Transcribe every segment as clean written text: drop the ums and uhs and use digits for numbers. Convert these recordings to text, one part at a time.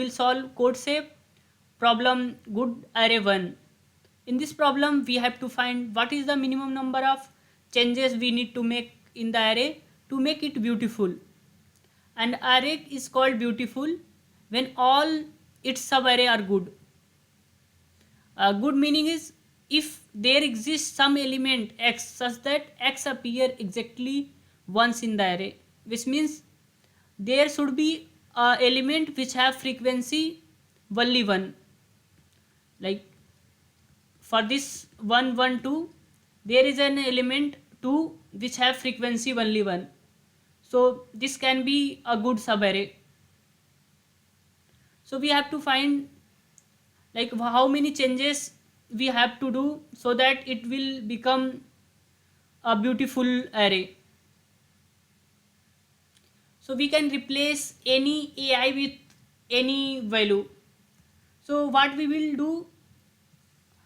will solve Codechef problem good array 1. In this problem we have to find what is the minimum number of changes we need to make in the array to make it beautiful. And array is called beautiful when all its subarray are good. Good meaning is if there exists some element x such that x appear exactly once in the array, which means there should be a element which have frequency only one. Like for this 1 1 2, there is an element 2 which have frequency only 1. So this can be a good subarray. So we have to find like how many changes we have to do so that it will become a beautiful array. So we can replace any AI with any value. So what we will do,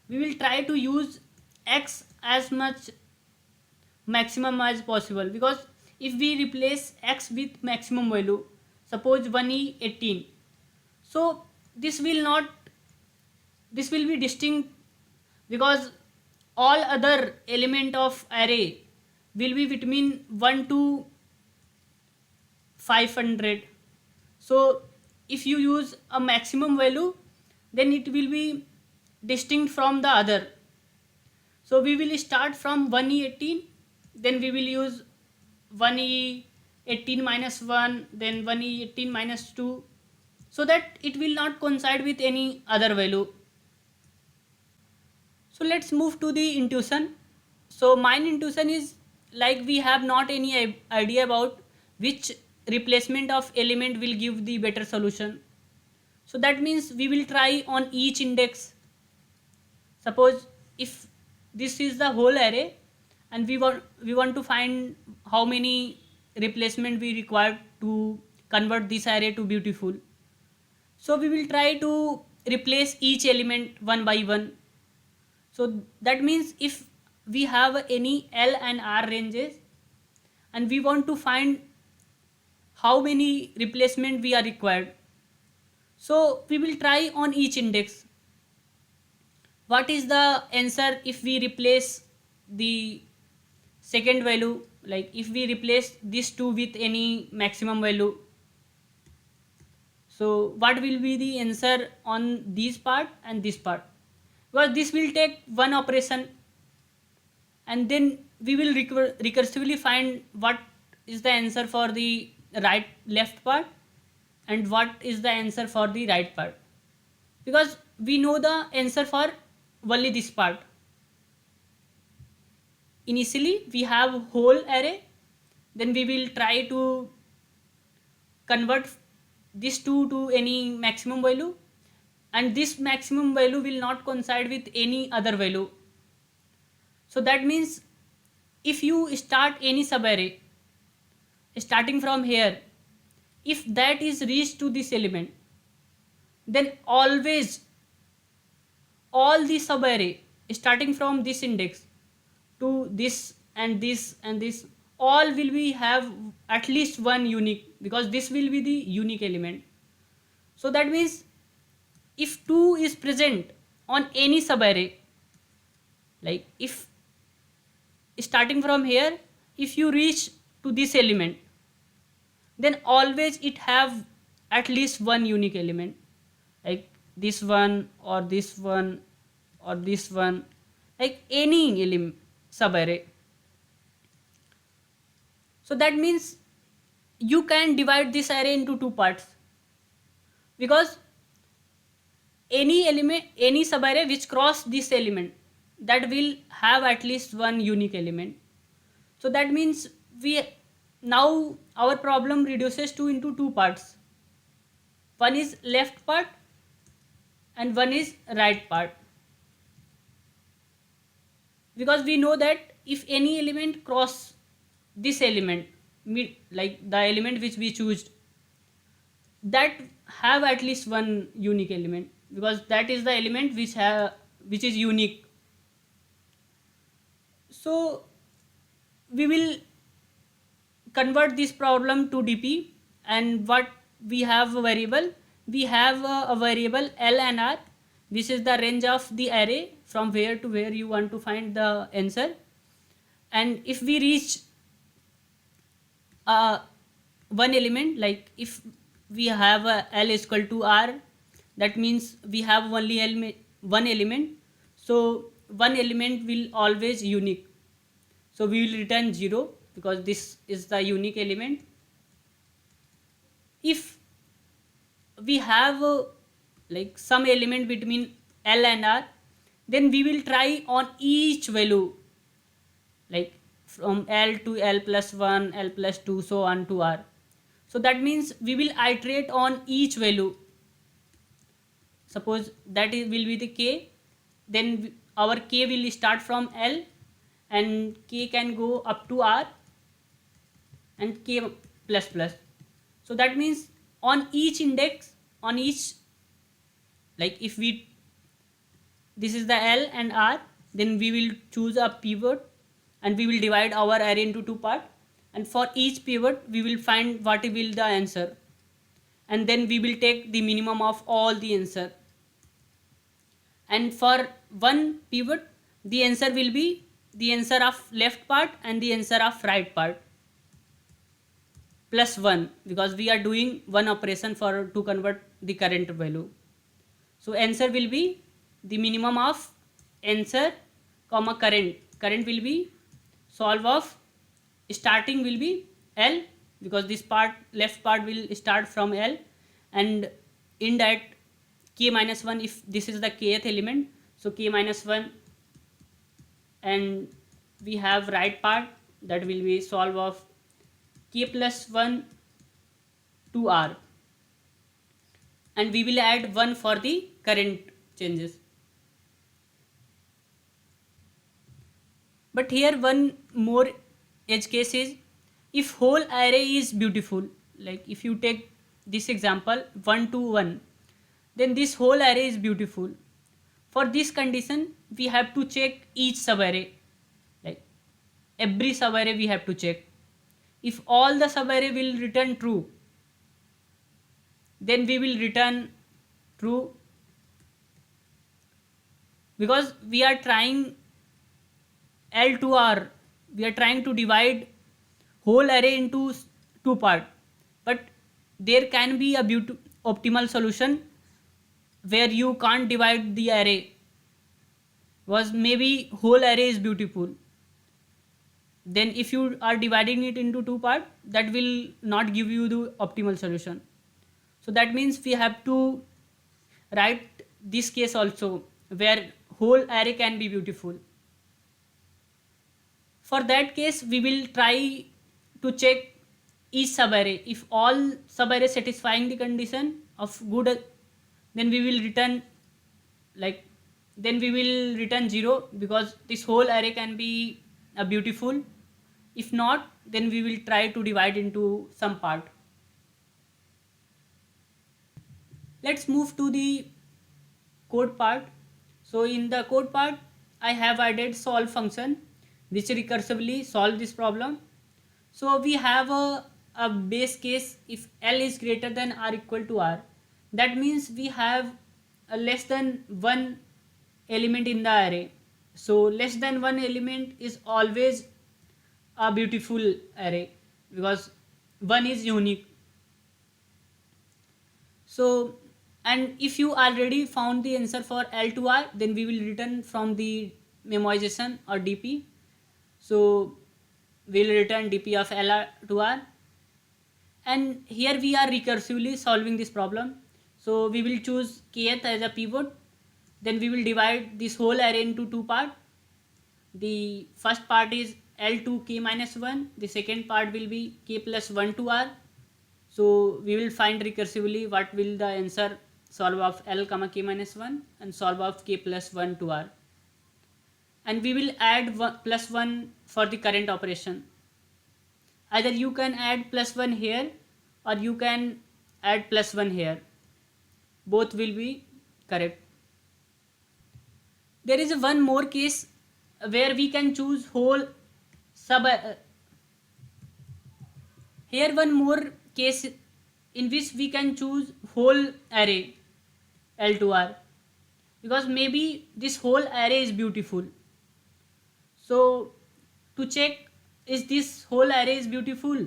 we will try to use x as much maximum as possible, because if we replace x with maximum value, suppose 1e18, so this will not, this will be distinct, because all other element of array will be between 1 to 500. So if you use a maximum value, then it will be distinct from the other. So we will start from 1e18, then we will use 1e18 minus 1, then 1e18 minus 2, so that it will not coincide with any other value. So let's move to the intuition. So mine intuition is like we have not any idea about which replacement of element will give the better solution. So that means we will try on each index. Suppose if this is the whole array and we want to find how many replacement we require to convert this array to beautiful. So we will try to replace each element one by one. So that means if we have any L and R ranges and we want to find how many replacement we are required, so we will try on each index. What is the answer if we replace the second value, like if we replace this 2 with any maximum value? So what will be the answer on this part and this part? Because this will take one operation, and then we will recursively find what is the answer for the right left part and what is the answer for the right part, because we know the answer for only this part. Initially we have whole array, then we will try to convert this 2 to any maximum value, and this maximum value will not coincide with any other value. So that means if you start any subarray starting from here, if that is reached to this element, then always all the subarray starting from this index to this and this and this, all will be have at least one unique, because this will be the unique element. So that means if 2 is present on any subarray, like if starting from here, if you reach to this element, then always it have at least one unique element, like this one or this one or this one, like any element subarray. So that means you can divide this array into two parts, because any element, any subarray which cross this element, that will have at least one unique element. So that means we now our problem reduces to into two parts. One is left part and one is right part, because we know that if any element cross this element, like the element which we choose, that have at least one unique element, because that is the element which is unique. So we will convert this problem to dp, and what we have a variable, we have a variable L and R. This is the range of the array from where to where you want to find the answer. And if we reach uh, one element, like if we have a L is equal to R, that means we have only one element. So one element will always unique. So we will return 0 because this is the unique element. If we have like some element between L and R, then we will try on each value, like from L to L plus 1, L plus 2, so on to R. So that means we will iterate on each value. Suppose that will be the K, then our K will start from L and K can go up to R and K plus plus. So that means on each index, on each, like if we, this is the L and R, then we will choose a pivot and we will divide our array into two parts, and for each pivot we will find what will the answer, and then we will take the minimum of all the answer. And for one pivot the answer will be the answer of left part and the answer of right part plus 1, because we are doing one operation for to convert the current value. So answer will be the minimum of answer comma current will be solve of starting will be L, because this part left part will start from L, and in that K minus 1 if this is the kth element, so K minus 1, and we have right part that will be solve of K plus 1 to R, and we will add 1 for the current changes. But here one more edge case is, if whole array is beautiful, like if you take this example 1 to 1, then this whole array is beautiful. For this condition we have to check each subarray, like every subarray we have to check. If all the subarray will return true, then we will return true, because we are trying L to R, we are trying to divide whole array into two parts, but there can be a optimal solution where you can't divide the array, because maybe whole array is beautiful, then if you are dividing it into two parts, that will not give you the optimal solution. So that means we have to write this case also where whole array can be beautiful. For that case we will try to check each subarray. If all subarray satisfying the condition of good, then we will return, like then we will return 0, because this whole array can be beautiful. If not, then we will try to divide into some part. Let's move to the code part. So in the code part I have added solve function which recursively solve this problem. So we have a base case if L is greater than or equal to R. That means we have a less than one element in the array. So less than one element is always a beautiful array, because one is unique. So, and if you already found the answer for L to R, then we will return from the memoization or DP. So we will return DP of L to R, and here we are recursively solving this problem. So we will choose kth as a pivot, then we will divide this whole array into two parts. The first part is L to K minus 1, the second part will be K plus 1 to R. So we will find recursively what will the answer solve of L comma K minus 1 and solve of K plus 1 to R. And we will add plus 1 for the current operation. Either you can add plus 1 here or you can add plus 1 here. Both will be correct. There is one more case where we can choose whole sub. Here one more case in which we can choose whole array L to R, because maybe this whole array is beautiful. So to check is this whole array is beautiful,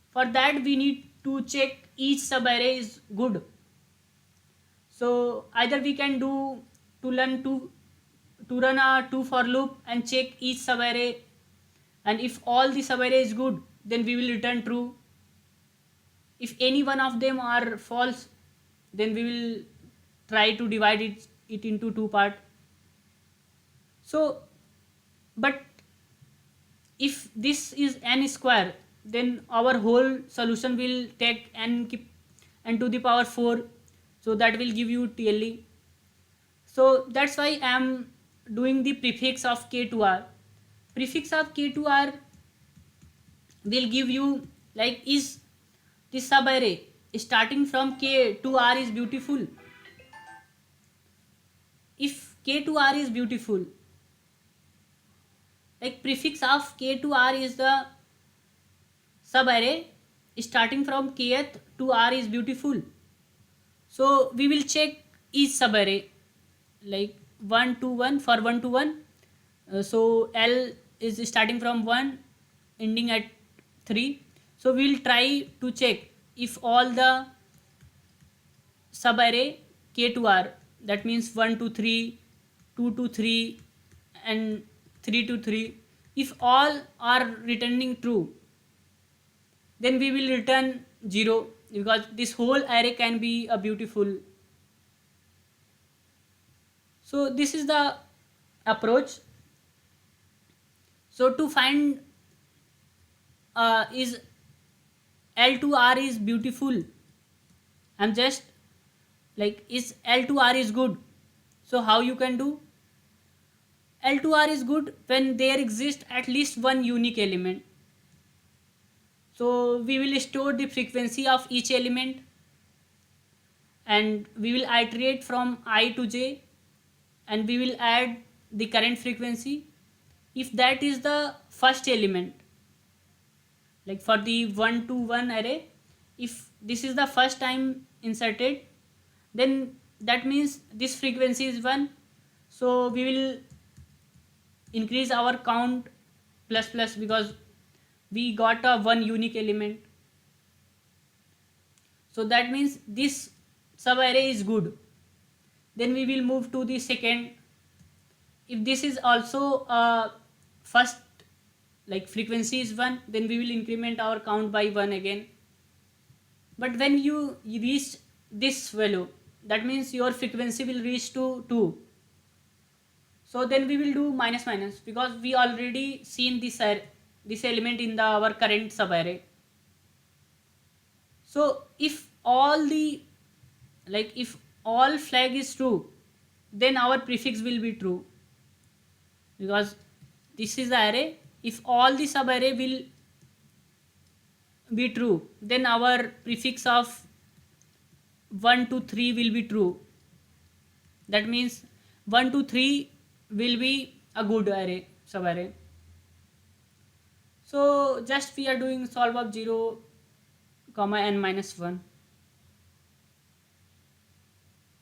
for that we need to check each sub array is good. So either we can do to run a to for loop and check each sub array, and if all the sub array is good, then we will return true. If any one of them are false, then we will try to divide it into two part. So but if this is n square, then our whole solution will take n to the power 4, so that will give you TLE. So that's why I am doing the prefix of k to r. Prefix of k to r will give you, like, is this sub array starting from k to r is beautiful. If k to r is beautiful, like prefix of k to r is the sub array starting from kth to r is beautiful. So we will check each sub array, like 1 to 1 for 1 to 1. So L is starting from 1 ending at 3. So we will try to check if all the sub array k to r, that means 1 to 3, 2 to 3 and 3 to 3, if all are returning true, then we will return 0, because this whole array can be a beautiful. So this is the approach. So to find is L to R is beautiful, I'm just like, is L to R is good. So how you can do? L to R is good when there exists at least one unique element. So we will store the frequency of each element, and we will iterate from I to j, and we will add the current frequency. If that is the first element, like for the 1 to 1 array, if this is the first time inserted, then that means this frequency is 1. So we will increase our count plus plus, because we got a one unique element. So that means this sub array is good. Then we will move to the second. If this is also first, like frequency is 1, then we will increment our count by 1 again. But when you reach this value, that means your frequency will reach to 2. So then we will do minus minus, because we already seen this element in our current sub array. So if all the, like, if all flag is true, then our prefix will be true, because this is the array. If all the sub array will be true, then our prefix of 1 to 3 will be true. That means 1 to 3 will be a good array, sub array. So just we are doing solve of 0 comma n minus 1.